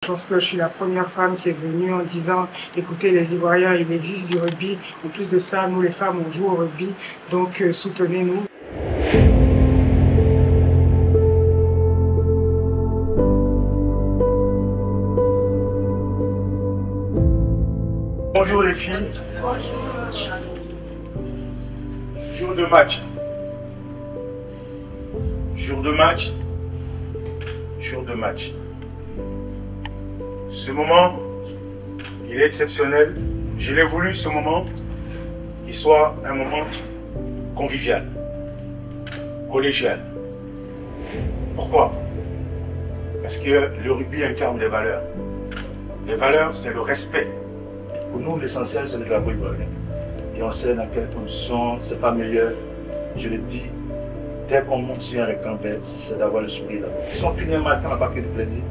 Je pense que je suis la première femme qui est venue en disant « Écoutez les Ivoiriens, il existe du rugby. En plus de ça, nous les femmes, on joue au rugby, donc soutenez-nous. » Bonjour les filles. Jour de match. Jour de match. Jour de match. Ce moment, il est exceptionnel. Je l'ai voulu, ce moment, qu'il soit un moment convivial, collégial. Pourquoi? Parce que le rugby incarne des valeurs. Les valeurs, c'est le respect. Pour nous, l'essentiel, c'est le drapeau ivoirien. Et on sait dans quelles conditions, c'est pas meilleur. Je le dis, dès qu'on monte sur un rectangle, c'est d'avoir le sourire d'abord. Si on finit un match, on n'a pas que de plaisir,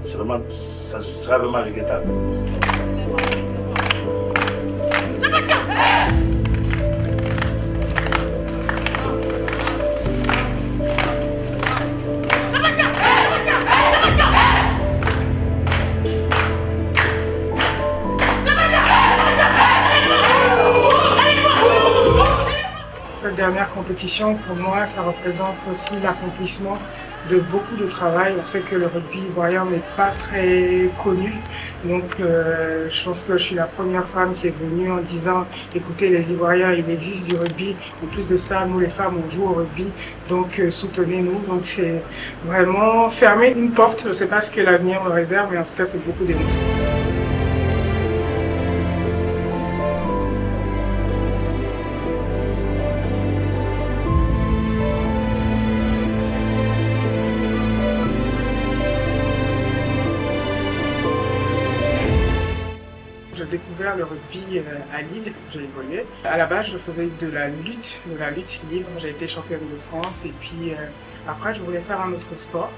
c'est vraiment, ça sera vraiment regrettable. Cette dernière compétition, pour moi, ça représente aussi l'accomplissement de beaucoup de travail. On sait que le rugby ivoirien n'est pas très connu. Donc, je pense que je suis la première femme qui est venue en disant « Écoutez les Ivoiriens, il existe du rugby. En plus de ça, nous les femmes, on joue au rugby. Donc, soutenez-nous. » Donc, c'est vraiment fermer une porte. Je ne sais pas ce que l'avenir me réserve, mais en tout cas, c'est beaucoup d'émotions. J'ai découvert le rugby à Lille, j'ai évolué. À la base, je faisais de la lutte libre. J'ai été championne de France et puis après, je voulais faire un autre sport.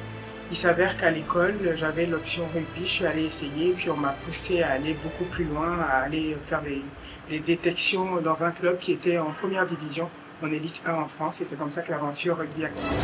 Il s'avère qu'à l'école, j'avais l'option rugby, je suis allée essayer et puis on m'a poussé à aller beaucoup plus loin, à aller faire des détections dans un club qui était en première division, en élite 1 en France, et c'est comme ça que l'aventure rugby a commencé.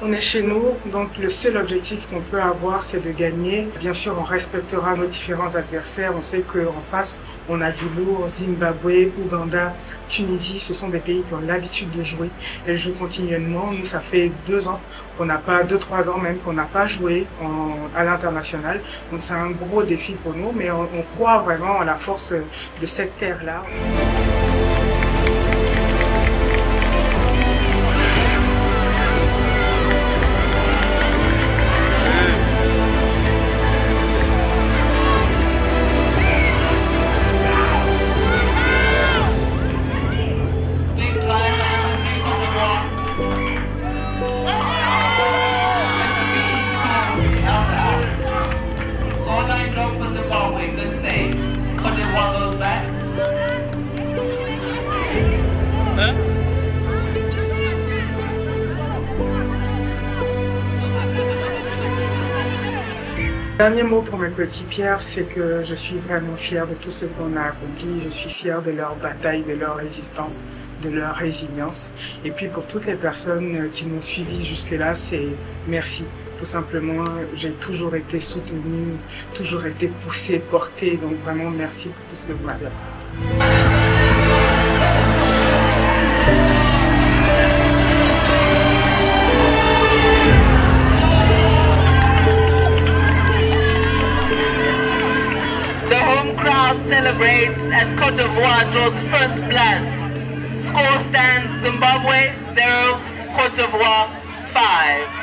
On est chez nous, donc le seul objectif qu'on peut avoir, c'est de gagner. Bien sûr, on respectera nos différents adversaires. On sait qu'en face, on a du lourd. Zimbabwe, Ouganda, Tunisie, ce sont des pays qui ont l'habitude de jouer. Elles jouent continuellement. Nous, ça fait 2 ans qu'on n'a pas, 2-3 ans même, qu'on n'a pas joué à l'international. Donc c'est un gros défi pour nous, mais on croit vraiment à la force de cette terre-là. Dernier mot pour mes coéquipières, c'est que je suis vraiment fière de tout ce qu'on a accompli. Je suis fière de leur bataille, de leur résistance, de leur résilience. Et puis pour toutes les personnes qui m'ont suivi jusque-là, c'est merci. Tout simplement, j'ai toujours été soutenue, toujours été poussée, portée. Donc vraiment merci pour tout ce que vous m'avez apporté. Celebrates as Côte d'Ivoire draws first blood. Score stands Zimbabwe 0, Côte d'Ivoire 5.